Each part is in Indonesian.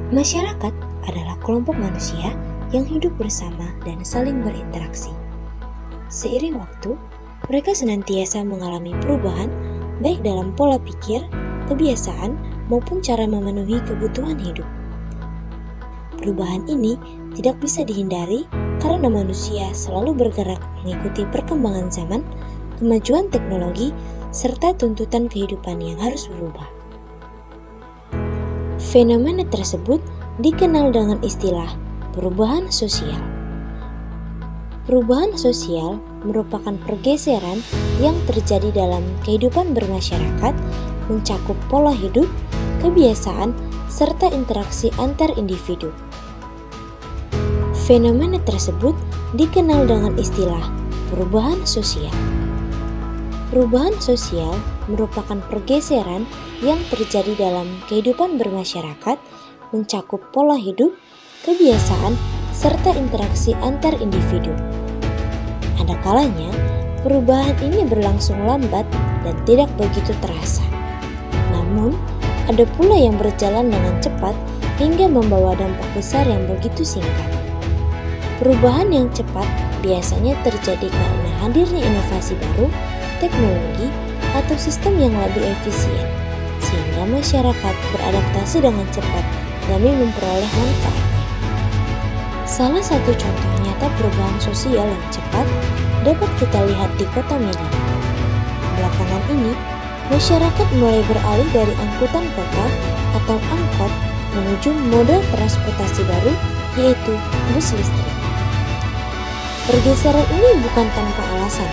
Masyarakat adalah kelompok manusia yang hidup bersama dan saling berinteraksi. Seiring waktu, mereka senantiasa mengalami perubahan baik dalam pola pikir, kebiasaan, maupun cara memenuhi kebutuhan hidup. Perubahan ini tidak bisa dihindari karena manusia selalu bergerak mengikuti perkembangan zaman, kemajuan teknologi, serta tuntutan kehidupan yang harus berubah. Fenomena tersebut dikenal dengan istilah perubahan sosial. Perubahan sosial merupakan pergeseran yang terjadi dalam kehidupan bermasyarakat, mencakup pola hidup, kebiasaan, serta interaksi antar individu. Fenomena tersebut dikenal dengan istilah perubahan sosial. Perubahan sosial merupakan pergeseran yang terjadi dalam kehidupan bermasyarakat, mencakup pola hidup, kebiasaan, serta interaksi antar individu. Ada kalanya, perubahan ini berlangsung lambat dan tidak begitu terasa. Namun, ada pula yang berjalan dengan cepat hingga membawa dampak besar yang begitu singkat. Perubahan yang cepat biasanya terjadi karena hadirnya inovasi baru, teknologi, atau sistem yang lebih efisien, sehingga masyarakat beradaptasi dengan cepat demi memperoleh manfaat. Salah satu contoh nyata perubahan sosial yang cepat dapat kita lihat di kota Medan. Belakangan ini, masyarakat mulai beralih dari angkutan kota atau angkot menuju moda transportasi baru, yaitu bus listrik. Pergeseran ini bukan tanpa alasan.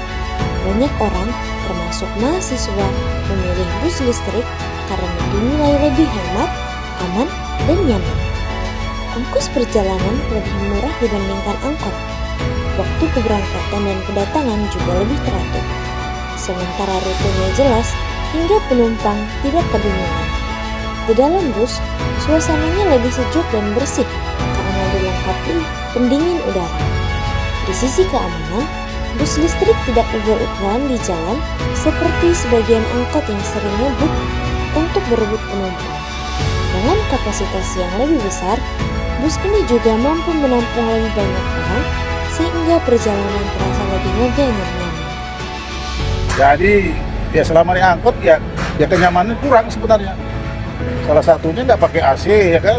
Banyak orang, termasuk mahasiswa, memilih bus listrik karena dinilai lebih hemat, aman, dan nyaman. Ongkos perjalanan lebih murah dibandingkan angkot. Waktu keberangkatan dan kedatangan juga lebih teratur. Sementara rutenya jelas hingga penumpang tidak kebingungan. Di dalam bus, suasananya lebih sejuk dan bersih karena dilengkapi pendingin udara. Di sisi keamanan, bus listrik tidak ugal-ugalan di jalan seperti sebagian angkot yang sering ngebut untuk berebut penumpang. Dengan kapasitas yang lebih besar, bus ini juga mampu menampung lebih banyak orang sehingga perjalanan terasa lebih lega dan nyaman. Jadi ya selama di angkot ya kenyamanan kurang sebenarnya. Salah satunya nggak pakai AC ya kan.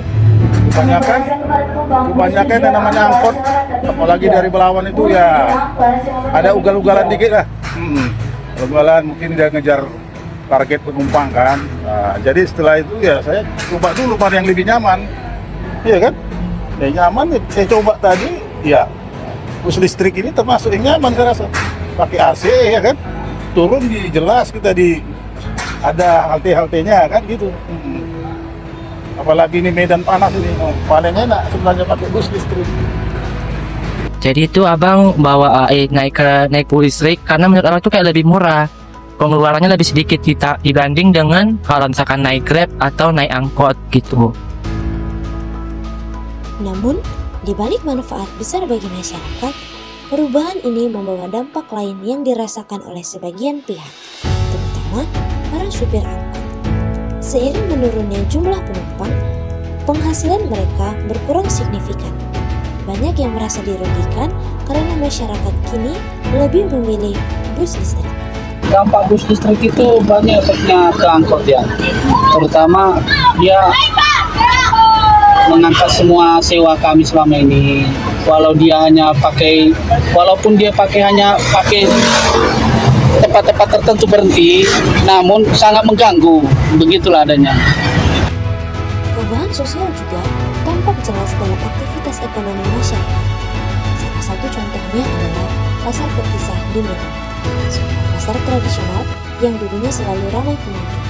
Kebanyakan yang namanya angkot, apalagi dari Belawan itu ya ada ugal-ugalan dikit lah. Ugalan mungkin dia ngejar target penumpang kan. Nah, jadi setelah itu ya saya coba dulu mana yang lebih nyaman, iya kan? Ya nyaman saya coba tadi, ya bus listrik ini termasuk yang nyaman saya rasa. Pakai AC ya kan, turun jelas kita ada halte-haltenya kan gitu. Apalagi ini medan panas ini, paling enak sebenarnya pakai bus listrik. Jadi itu abang bawa naik bus listrik karena menurut abang itu kayak lebih murah, pengeluarannya lebih sedikit kita dibanding dengan kalau misalkan naik Grab atau naik angkot gitu. Namun, di balik manfaat besar bagi masyarakat, perubahan ini membawa dampak lain yang dirasakan oleh sebagian pihak, terutama para supir angkot. Seiring menurunnya jumlah penumpang, penghasilan mereka berkurang signifikan. Banyak yang merasa dirugikan karena masyarakat kini lebih memilih bus listrik. Dampak bus listrik itu banyak efeknya ke angkot ya. Terutama dia mengangkat semua sewa kami selama ini. Walaupun dia hanya pakai tempat-tempat tertentu berhenti, namun sangat mengganggu. Begitulah adanya. Perubahan sosial juga tampak jelas dalam aktivitas ekonomi masyarakat. Salah satu contohnya adalah pasar Petisah di Medan, sebuah pasar tradisional yang dulunya selalu ramai pengunjung.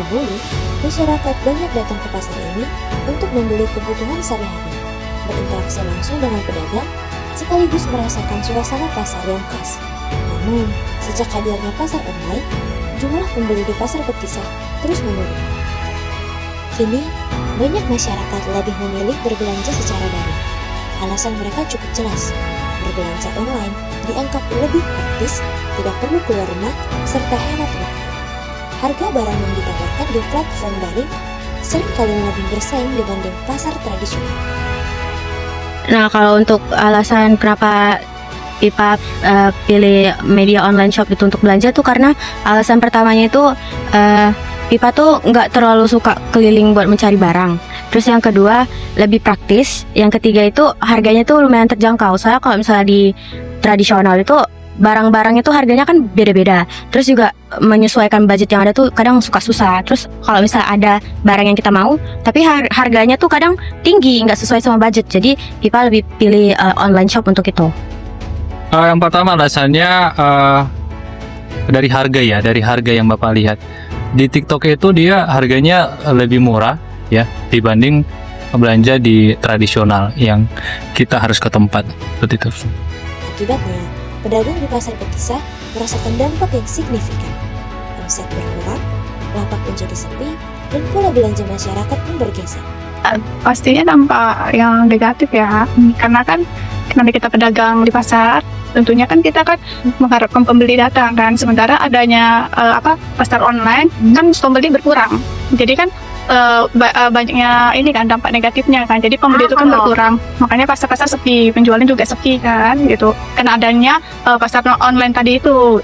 Dahulu, masyarakat banyak datang ke pasar ini untuk membeli kebutuhan sehari-hari, berinteraksi langsung dengan pedagang, sekaligus merasakan suasana pasar yang khas. Namun, sejak hadirnya pasar online, jumlah pembeli di pasar Petisah terus menurun. Kini, banyak masyarakat lebih memilih berbelanja secara daring. Alasan mereka cukup jelas. Berbelanja online dianggap lebih praktis, tidak perlu keluar rumah, serta hemat waktu. Harga barang yang ditawarkan di platform daring seringkali lebih bersaing dibanding pasar tradisional. Nah, kalau untuk alasan kenapa IPA pilih media online shop itu untuk belanja tuh karena alasan pertamanya itu IPA tuh nggak terlalu suka keliling buat mencari barang. Terus yang kedua lebih praktis. Yang ketiga itu harganya tuh lumayan terjangkau. Soalnya kalau misalnya di tradisional itu barang-barangnya tuh harganya kan beda-beda. Terus juga menyesuaikan budget yang ada tuh kadang suka susah. Terus kalau misalnya ada barang yang kita mau, tapi harganya tuh kadang tinggi, nggak sesuai sama budget. Jadi IPA lebih pilih online shop untuk itu. Yang pertama alasannya dari harga ya, dari harga yang Bapak lihat. Di TikTok itu dia harganya lebih murah ya dibanding belanja di tradisional yang kita harus ke tempat seperti itu. Akibatnya, pedagang di pasar Petisah merasakan dampak yang signifikan. Omset berkurang, lapak menjadi sepi, dan pola belanja masyarakat pun bergeser. Pastinya dampak yang negatif ya, karena kan kita pedagang di pasar, tentunya kan kita kan mengharapkan pembeli datang kan, sementara adanya pasar online kan pembeli berkurang, jadi kan banyaknya ini kan dampak negatifnya kan, jadi pembeli itu kan berkurang, makanya pasar-pasar sepi, penjualan juga sepi kan gitu, karena adanya pasar online tadi itu.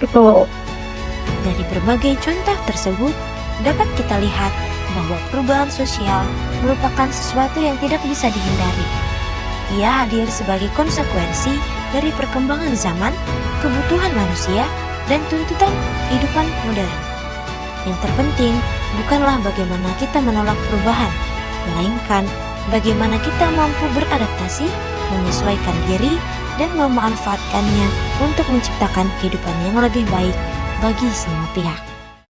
Dari berbagai contoh tersebut, dapat kita lihat bahwa perubahan sosial merupakan sesuatu yang tidak bisa dihindari. Ia hadir sebagai konsekuensi dari perkembangan zaman, kebutuhan manusia, dan tuntutan kehidupan modern. Yang terpenting bukanlah bagaimana kita menolak perubahan, melainkan bagaimana kita mampu beradaptasi, menyesuaikan diri, dan memanfaatkannya untuk menciptakan kehidupan yang lebih baik bagi semua pihak.